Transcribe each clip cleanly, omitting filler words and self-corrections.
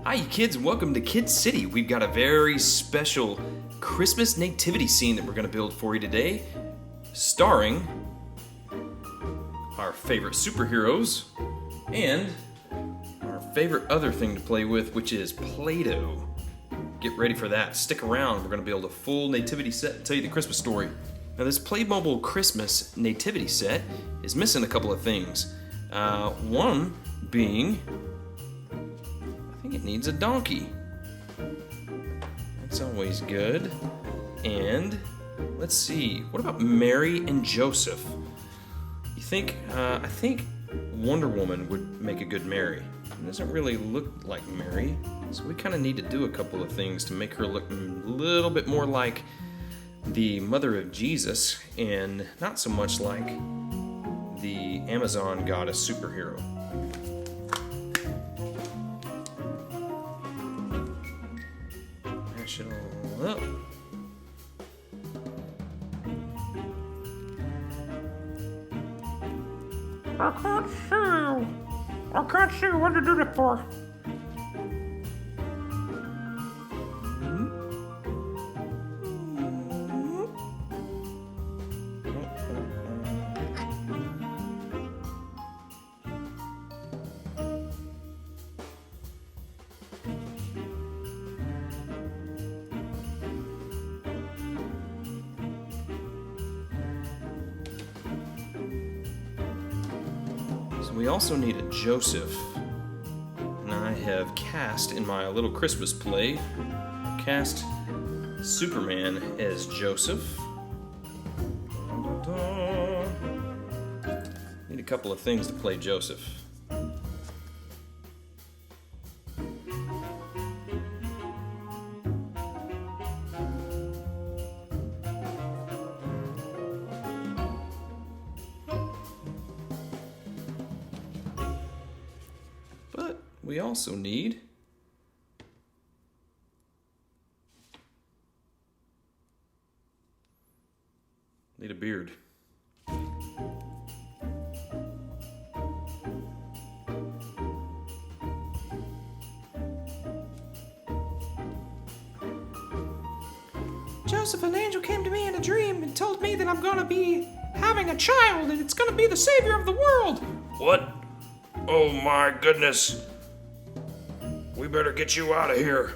Hi, you kids, and welcome to KidCity. We've got a very special Christmas nativity scene that we're going to build for you today, starring our favorite superheroes and our favorite other thing to play with, which is Play-doh. Get ready for that. Stick around. We're going to build a full nativity set and tell you the Christmas story. Now, this Playmobil Christmas nativity set is missing a couple of things. One being, I think it needs a donkey. That's always good. And let's see, what about Mary and Joseph? I think Wonder Woman would make a good Mary. It doesn't really look like Mary, so we kind of need to do a couple of things to make her look a little bit more like the mother of Jesus and not so much like the Amazon goddess superhero. Mash it all up. I can't see what to do that for. We also need a Joseph, and I have cast in my little Christmas play, cast Superman as Joseph. Need a couple of things to play Joseph. We also need a beard. Joseph, an angel came to me in a dream and told me that I'm gonna be having a child and it's gonna be the savior of the world. What? Oh my goodness. We better get you out of here.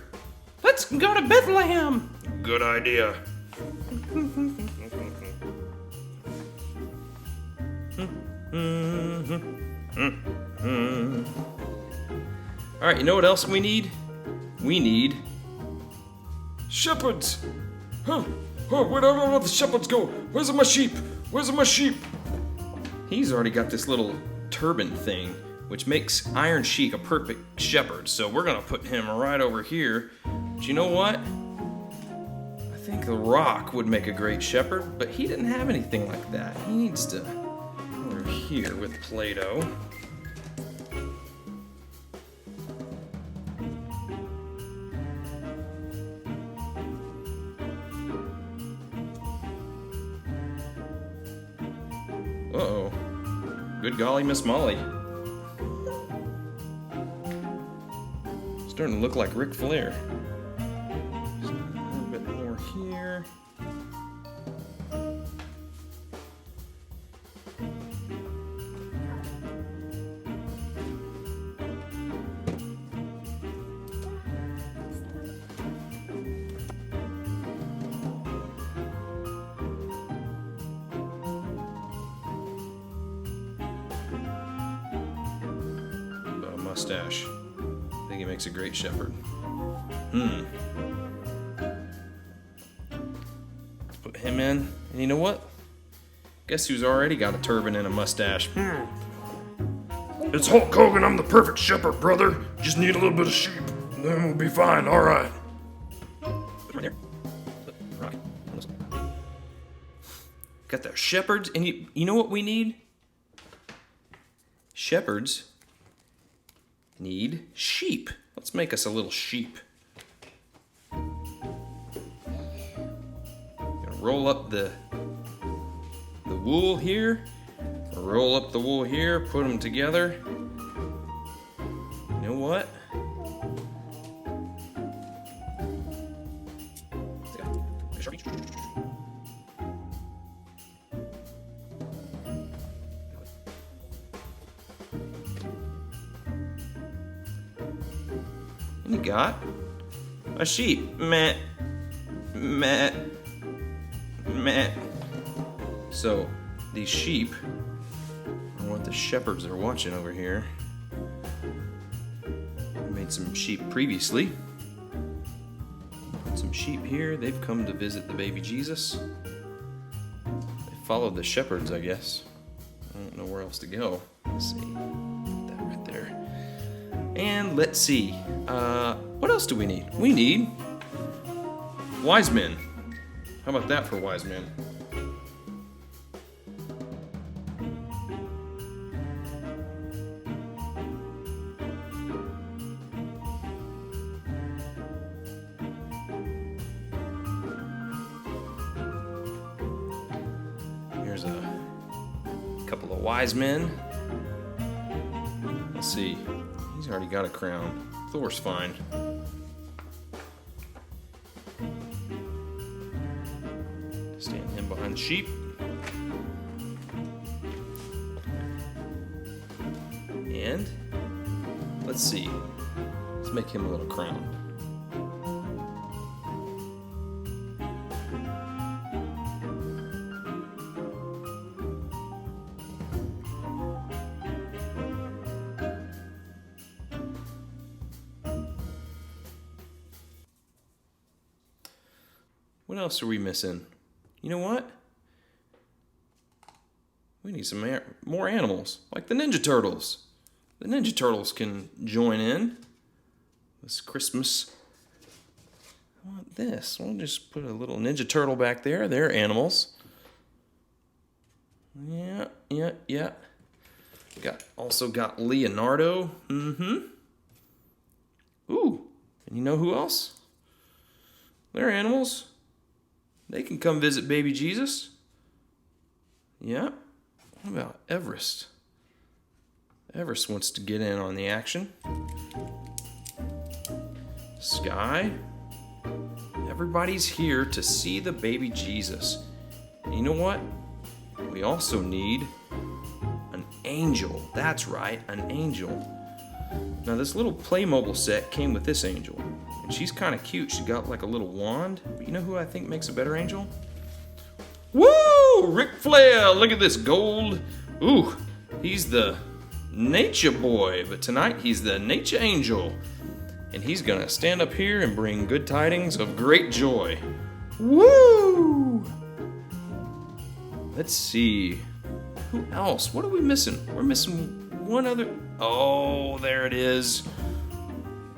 Let's go to Bethlehem. Good idea. All right, you know what else we need? We need Shepherds. Huh? Oh, where do all the shepherds go? Where's my sheep? Where's my sheep? He's already got this little turban thing, which makes Iron Sheik a perfect shepherd. So we're gonna put him right over here. But you know what? I think The Rock would make a great shepherd, but he didn't have anything like that. He needs to go over here with Play-doh. Uh-oh. Good golly, Miss Molly. Starting to look like Ric Flair. Just a little bit more here. About a mustache. I think he makes a great shepherd. Let's put him in. And you know what? Guess who's already got a turban and a mustache? It's Hulk Hogan. I'm the perfect shepherd, brother. Just need a little bit of sheep. Then we'll be fine. All right. Put him right there. Rock. Got the shepherds, and you know what we need? Shepherds need sheep. Let's make us a little sheep. Gonna roll up the wool here. Roll up the wool here, put them together. You know what? And you got a sheep. Meh. Meh. Meh. So, these sheep are what the shepherds are watching over here. We made some sheep previously. Put some sheep here. They've come to visit the baby Jesus. They followed the shepherds, I guess. I don't know where else to go. Let's see. Put that right there. And let's see. What else do we need? We need wise men. How about that for wise men? Here's a couple of wise men. Let's see. He's already got a crown. Thor's fine. Stand him behind the sheep. And let's see. Let's make him a little crown. What else are we missing? You know what? We need some more animals, like the Ninja Turtles. The Ninja Turtles can join in this Christmas. I want this. We'll just put a little Ninja Turtle back there. They're animals. Yeah. Also got Leonardo. Ooh, and you know who else? They're animals. They can come visit baby Jesus. Yeah. What about Everest? Everest wants to get in on the action. Sky. Everybody's here to see the baby Jesus. And you know what? We also need an angel. That's right, an angel. Now this little Playmobil set came with this angel. And she's kind of cute. She got like a little wand. But you know who I think makes a better angel? Woo! Ric Flair! Look at this gold. Ooh, he's the nature boy. But tonight he's the nature angel. And he's gonna stand up here and bring good tidings of great joy. Woo! Let's see. Who else? What are we missing? We're missing one other. Oh, there it is.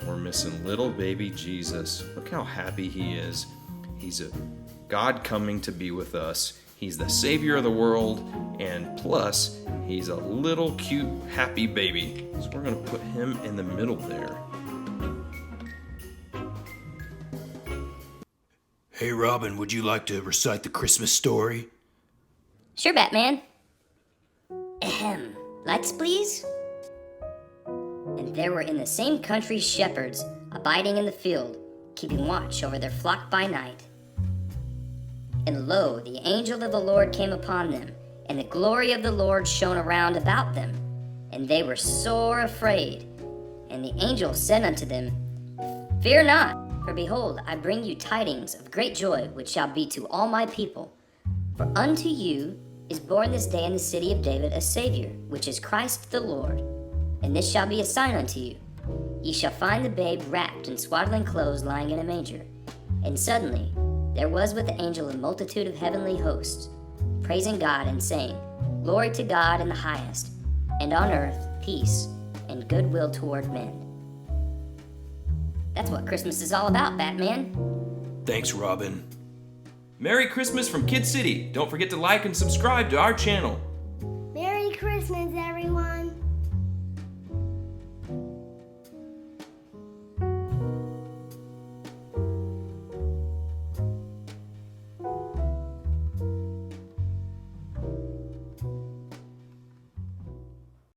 We're missing little baby Jesus. Look how happy he is. He's a God coming to be with us. He's the Savior of the world, and plus, he's a little cute, happy baby. So we're gonna put him in the middle there. Hey Robin, would you like to recite the Christmas story? Sure, Batman. Ahem. Lights, please. And there were in the same country shepherds, abiding in the field, keeping watch over their flock by night. And lo, the angel of the Lord came upon them, and the glory of the Lord shone around about them. And they were sore afraid. And the angel said unto them, Fear not, for behold, I bring you tidings of great joy, which shall be to all my people. For unto you is born this day in the city of David a Savior, which is Christ the Lord. And this shall be a sign unto you. Ye shall find the babe wrapped in swaddling clothes lying in a manger. And suddenly there was with the angel a multitude of heavenly hosts, praising God and saying, Glory to God in the highest, and on earth peace and goodwill toward men. That's what Christmas is all about, Batman. Thanks, Robin. Merry Christmas from Kid City. Don't forget to like and subscribe to our channel.